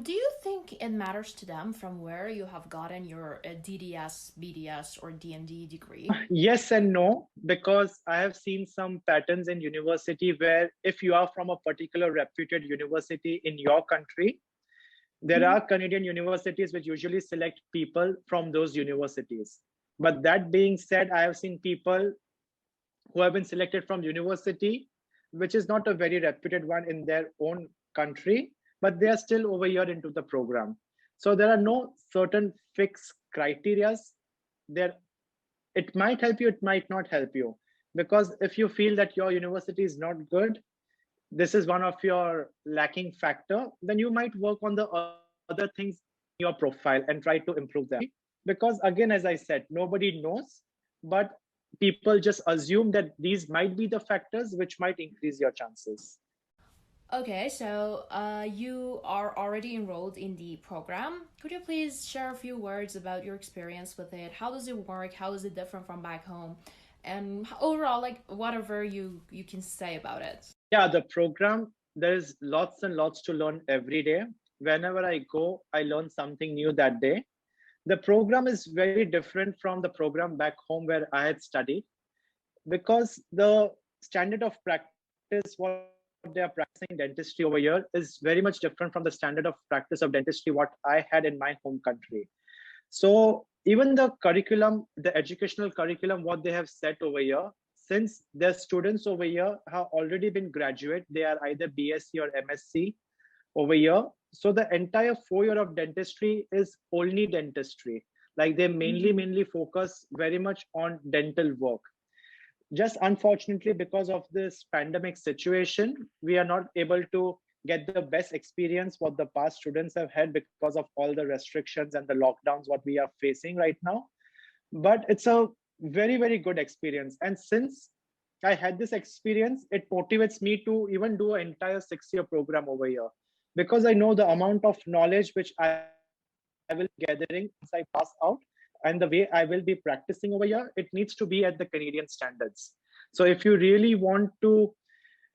Do you think it matters to them from where you have gotten your DDS, BDS, or DND degree? Yes and no, because I have seen some patterns in university where if you are from a particular reputed university in your country, there are Canadian universities which usually select people from those universities. But that being said, I have seen people who have been selected from university, which is not a very reputed one in their own country, but they are still over here into the program. So there are no certain fixed criterias. It might help you, it might not help you. Because if you feel that your university is not good, this is one of your lacking factor, then you might work on the other things in your profile and try to improve them. Because again, as I said, nobody knows, but people just assume that these might be the factors which might increase your chances. Okay, so you are already enrolled in the program. Could you please share a few words about your experience with it? How does it work? How is it different from back home? And overall, like whatever you can say about it. Yeah, the program, there's lots and lots to learn every day. Whenever I go, I learn something new that day. The program is very different from the program back home where I had studied, because the standard of practice, what they are practicing dentistry over here, is very much different from the standard of practice of dentistry what I had in my home country. So even the curriculum, the educational curriculum, what they have set over here, since their students over here have already been graduate, they are either BSc or MSc over here. So the entire 4 year of dentistry is only dentistry. Like they mainly focus very much on dental work. Just unfortunately, because of this pandemic situation, we are not able to get the best experience what the past students have had because of all the restrictions and the lockdowns what we are facing right now. But it's a very good experience, and since I had this experience, it motivates me to even do an entire 6 year program over here, because I know the amount of knowledge which I will be gathering once I pass out, and the way I will be practicing over here, it needs to be at the Canadian standards. So if you really want to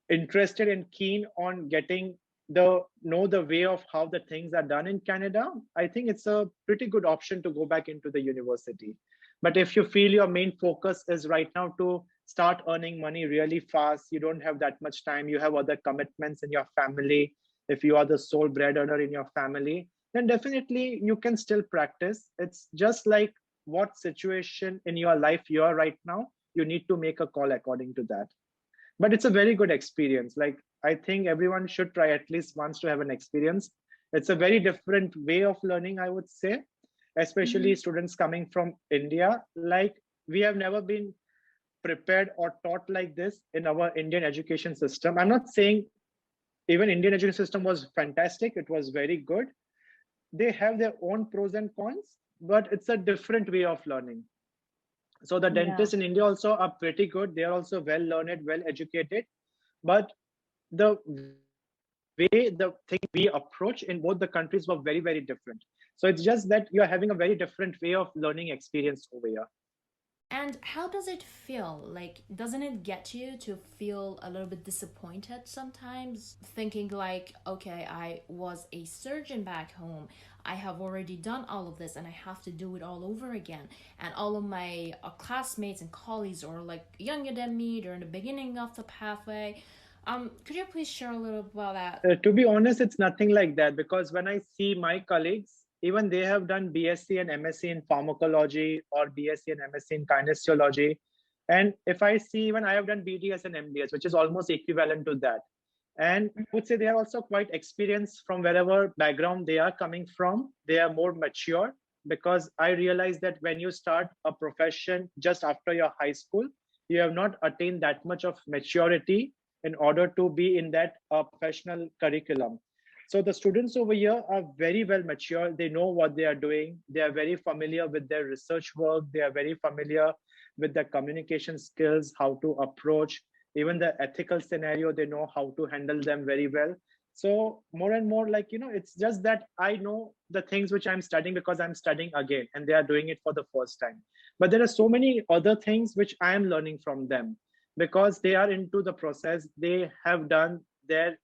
interested and keen on getting the know the way of how the things are done in Canada, I think it's a pretty good option to go back into the university. But if you feel your main focus is right now to start earning money really fast, you don't have that much time, you have other commitments in your family, if you are the sole bread earner in your family, then definitely you can still practice. It's just like what situation in your life you are right now, you need to make a call according to that. But it's a very good experience. Like I think everyone should try at least once to have an experience. It's a very different way of learning, I would say, especially students coming from India. Like we have never been prepared or taught like this in our Indian education system. I'm not saying even Indian education system was fantastic, it was very good. They have their own pros and cons, but it's a different way of learning. So the dentists in India also are pretty good. They are also well learned, well educated. But the way the thing we approach in both the countries were very different. So it's just that you are having a very different way of learning experience over here. And how does it feel? Like, doesn't it get you to feel a little bit disappointed sometimes? Thinking, like, okay, I was a surgeon back home. I have already done all of this and I have to do it all over again. And all of my classmates and colleagues are like younger than me, they're in the beginning of the pathway. Could you please share a little about that? To be honest, it's nothing like that, because when I see my colleagues, even they have done BSc and MSc in pharmacology or BSc and MSc in kinesiology. And if I see, even I have done BDS and MDS, which is almost equivalent to that. And I would say they are also quite experienced from wherever background they are coming from. They are more mature, because I realize that when you start a profession just after your high school, you have not attained that much of maturity in order to be in that professional curriculum. So the students over here are very well mature. They know what they are doing. They are very familiar with their research work. They are very familiar with the communication skills, how to approach, even the ethical scenario, they know how to handle them very well. So more and more, like, it's just that I know the things which I'm studying because I'm studying again and they are doing it for the first time. But there are so many other things which I am learning from them, because they are into the process. They have done their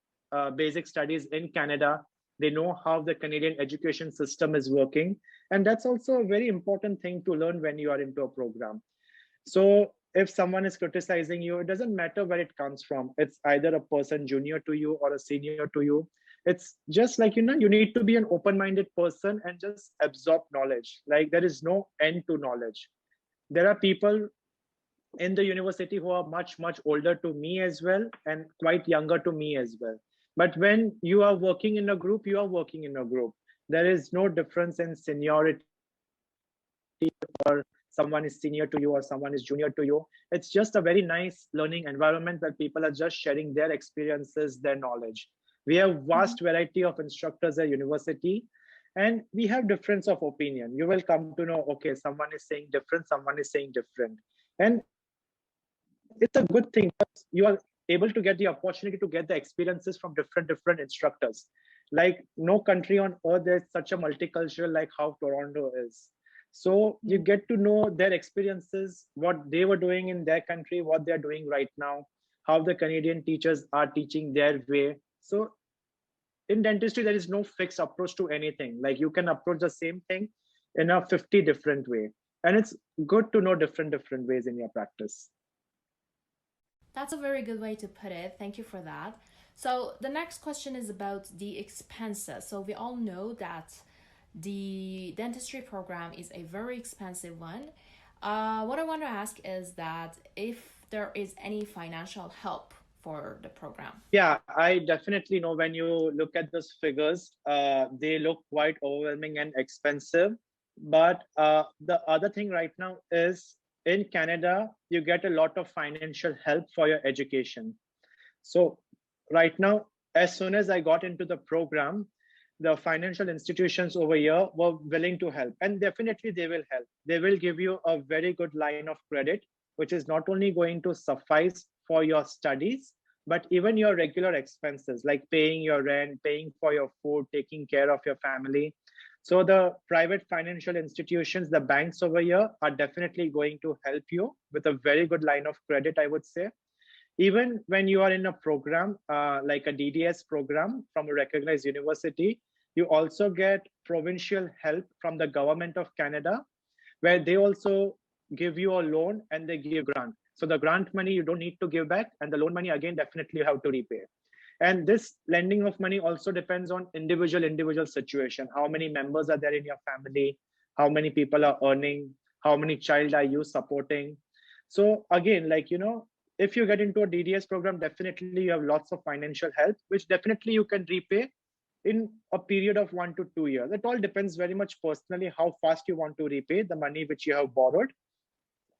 basic studies in Canada. They know how the Canadian education system is working. And that's also a very important thing to learn when you are into a program. So if someone is criticizing you, it doesn't matter where it comes from. It's either a person junior to you or a senior to you. It's just like, you need to be an open-minded person and just absorb knowledge. Like there is no end to knowledge. There are people in the university who are much older to me as well and quite younger to me as well. But when you are working in a group, you are working in a group. There is no difference in seniority or something like that. someone is senior to you or someone is junior to you. It's just a very nice learning environment where people are just sharing their experiences, their knowledge. We have vast variety of instructors at university, and we have difference of opinion. You will come to know, okay, someone is saying different, someone is saying different. And it's a good thing because you are able to get the opportunity to get the experiences from different instructors. Like no country on earth is such a multicultural like how Toronto is. So you get to know their experiences, what they were doing in their country, what they're doing right now, how the Canadian teachers are teaching their way. So in dentistry, there is no fixed approach to anything. Like you can approach the same thing in a 50 different way. And it's good to know different ways in your practice. That's a very good way to put it. Thank you for that. So the next question is about the expenses. So we all know that the dentistry program is a very expensive one. What I want to ask is that if there is any financial help for the program. Yeah, I definitely know when you look at those figures, they look quite overwhelming and expensive. But the other thing right now is in Canada, you get a lot of financial help for your education. So right now, as soon as I got into the program, the financial institutions over here were willing to help, and definitely they will help. They will give you a very good line of credit, which is not only going to suffice for your studies, but even your regular expenses like paying your rent, paying for your food, taking care of your family. So the private financial institutions, the banks over here are definitely going to help you with a very good line of credit, I would say. Even when you are in a program like a DDS program from a recognized university, you also get provincial help from the government of Canada, where they also give you a loan and they give grant. So the grant money you don't need to give back, and the loan money again definitely you have to repay. And this lending of money also depends on individual situation. How many members are there in your family? How many people are earning? How many child are you supporting? So again, like, if you get into a DDS program, definitely you have lots of financial help, which definitely you can repay in a period of 1 to 2 years. It all depends very much personally how fast you want to repay the money which you have borrowed,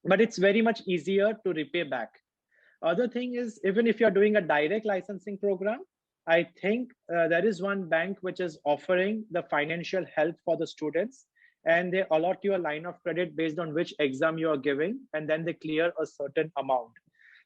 but it's very much easier to repay back. Other thing is, even if you're doing a direct licensing program, I think there is one bank which is offering the financial help for the students, and they allot you a line of credit based on which exam you are giving, and then they clear a certain amount.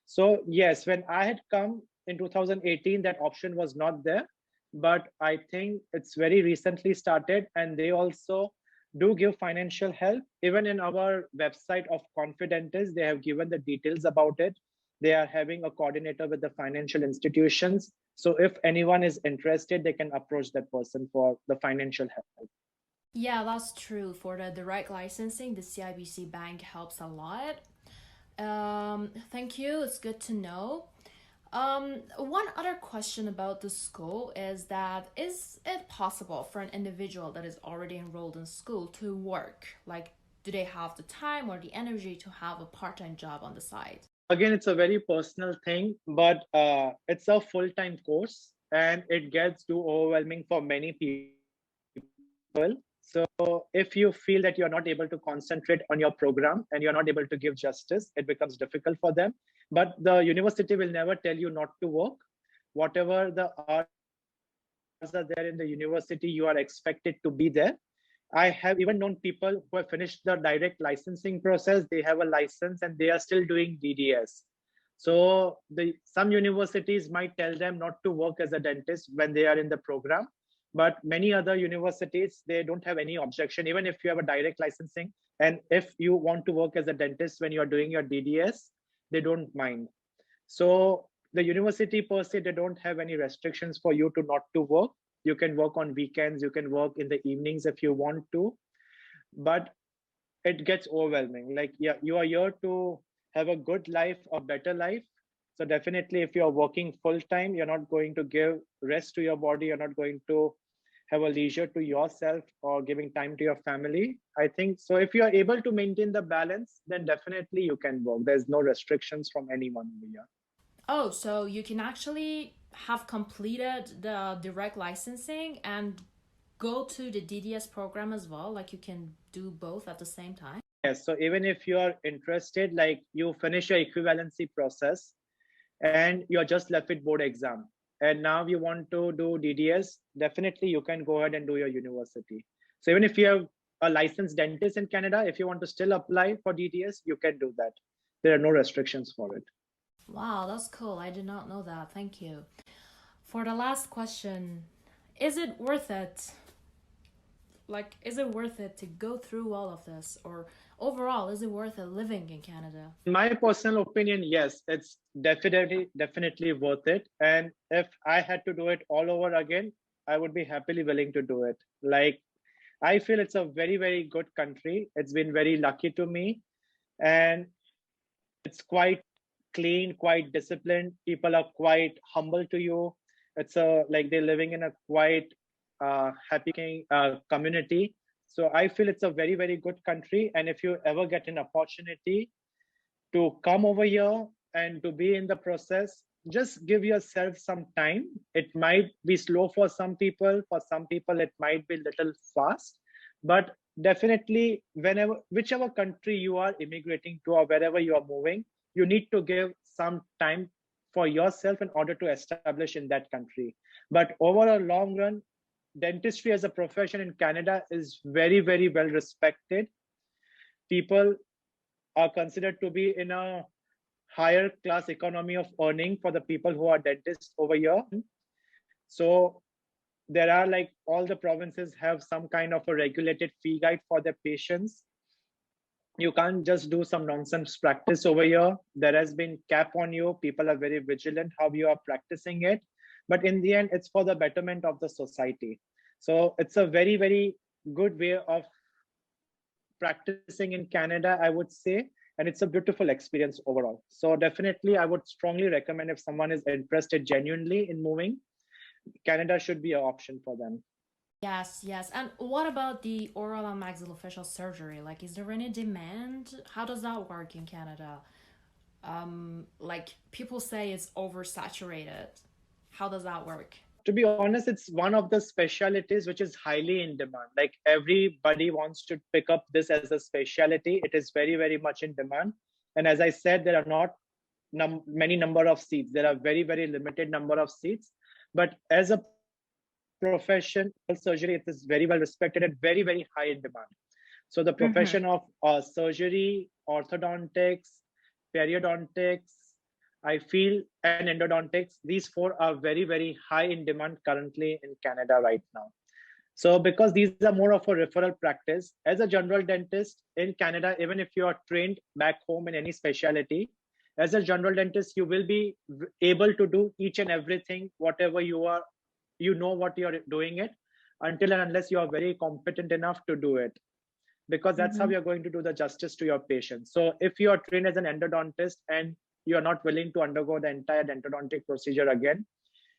So yes, when I had come in 2018, that option was not there, but I think it's very recently started, and they also do give financial help. Even in our website of Confidentis, they have given the details about it. They are having a coordinator with the financial institutions. So if anyone is interested, they can approach that person for the financial help. Yeah, that's true. For the direct licensing, the CIBC Bank helps a lot. Thank you. It's good to know. One other question about the school is that is it possible for an individual that is already enrolled in school to work? Like, do they have the time or the energy to have a part-time job on the side? Again, it's a very personal thing, but it's a full-time course and it gets too overwhelming for many people. So if you feel that you're not able to concentrate on your program and you're not able to give justice, it becomes difficult for them. But the university will never tell you not to work. Whatever the hours are there in the university, you are expected to be there. I have even known people who have finished the direct licensing process. They have a license and they are still doing DDS. So some universities might tell them not to work as a dentist when they are in the program, but many other universities, they don't have any objection, even if you have a direct licensing. And if you want to work as a dentist when you're doing your DDS, they don't mind. So the university per se, they don't have any restrictions for you to not to work. You can work on weekends, you can work in the evenings if you want to, but it gets overwhelming. Like, yeah, you are here to have a good life, a better life. So definitely if you're working full time, you're not going to give rest to your body, you're not going to have a leisure to yourself or giving time to your family. I think so if you are able to maintain the balance, then definitely you can work. There's no restrictions from anyone over here. Oh, so you can actually have completed the direct licensing and go to the DDS program as well? Like you can do both at the same time? Yes, so even if you are interested, like you finish your equivalency process and you're just left with board exam, and now you want to do DDS, definitely you can go ahead and do your university. So even if you have a licensed dentist in Canada, if you want to still apply for DDS, you can do that. There are no restrictions for it. Wow, that's cool. I did not know that. Thank you. For the last question, is it worth it? Like, is it worth it to go through all of this? Or overall, is it worth it living in Canada? In my personal opinion, yes, it's definitely worth it. And if I had to do it all over again, I would be happily willing to do it. Like, I feel it's a very good country. It's been very lucky to me. And it's quite clean, quite disciplined. People are quite humble to you. It's like they're living in a quite happy community. So I feel it's a very good country. And if you ever get an opportunity to come over here and to be in the process, just give yourself some time. It might be slow for some people. For some people, it might be a little fast. But definitely, whichever country you are immigrating to or wherever you are moving, you need to give some time for yourself in order to establish in that country. But over a long run, dentistry as a profession in Canada is very well respected. People are considered to be in a higher class economy of earning for the people who are dentists over here. So there are like all the provinces have some kind of a regulated fee guide for their patients. You can't just do some nonsense practice over here. There has been cap on you. People are very vigilant how you are practicing it. But in the end, it's for the betterment of the society. So it's a very good way of practicing in Canada, I would say. And it's a beautiful experience overall. So definitely, I would strongly recommend if someone is interested genuinely in moving, Canada should be an option for them. Yes, yes. And what about the oral and maxillofacial surgery? Like, is there any demand? How does that work in Canada? Like, people say it's oversaturated. How does that work? To be honest, it's one of the specialties which is highly in demand. Like everybody wants to pick up this as a specialty. It is very much in demand. And as I said, there are not many number of seats. There are very limited number of seats. But as a profession, surgery, it is very well respected and very high in demand. So the profession of surgery, orthodontics, periodontics, I feel, and endodontics, these four are very high in demand currently in Canada right now. So because these are more of a referral practice, as a general dentist in Canada, even if you are trained back home in any specialty, as a general dentist, you will be able to do each and everything, whatever you are, you know what you're doing it, until and unless you are very competent enough to do it, because that's how you're going to do the justice to your patients. So if you are trained as an endodontist and you are not willing to undergo the entire endodontic procedure again,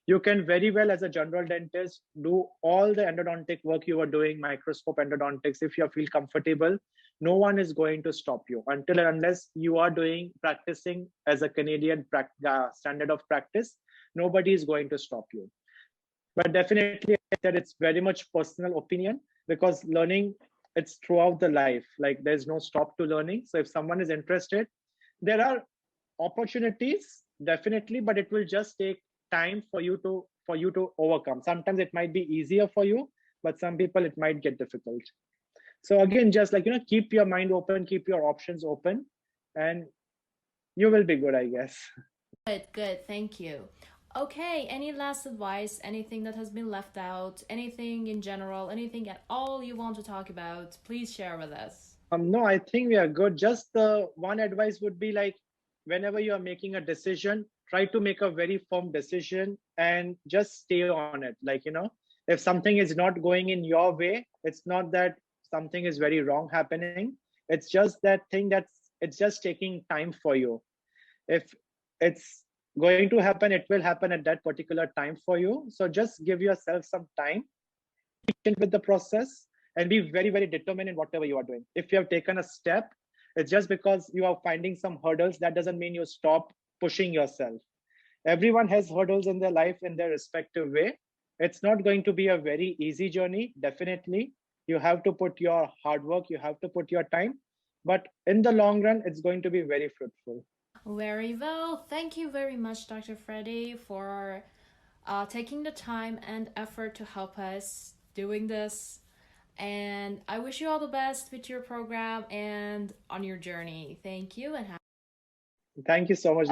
you can very well, as a general dentist, do all the endodontic work you are doing, microscope endodontics, if you feel comfortable. No one is going to stop you until and unless you are practicing as a Canadian standard of practice. Nobody is going to stop you. But definitely, that it's very much personal opinion, because learning, it's throughout the life. Like there's no stop to learning. So if someone is interested, there are opportunities, definitely, but it will just take time for you to overcome. Sometimes it might be easier for you, but some people it might get difficult. So again, just like, keep your mind open, keep your options open, and you will be good, I guess. Good. Thank you. Okay, any last advice? Anything that has been left out? Anything in general? Anything at all you want to talk about? Please share with us. No, I think we are good. Just the one advice would be like, whenever you are making a decision, try to make a very firm decision and just stay on it. Like, if something is not going in your way, it's not that something is very wrong happening. It's just that thing it's just taking time for you. If it's going to happen, it will happen at that particular time for you. So just give yourself some time with the process and be very determined in whatever you are doing. If you have taken a step, it's just because you are finding some hurdles. That doesn't mean you stop pushing yourself. Everyone has hurdles in their life in their respective way. It's not going to be a very easy journey. Definitely, you have to put your hard work, you have to put your time, but in the long run, it's going to be very fruitful. Very well. Thank you very much, Dr. Freddy, for taking the time and effort to help us doing this. And I wish you all the best with your program and on your journey. Thank you and Thank you so much.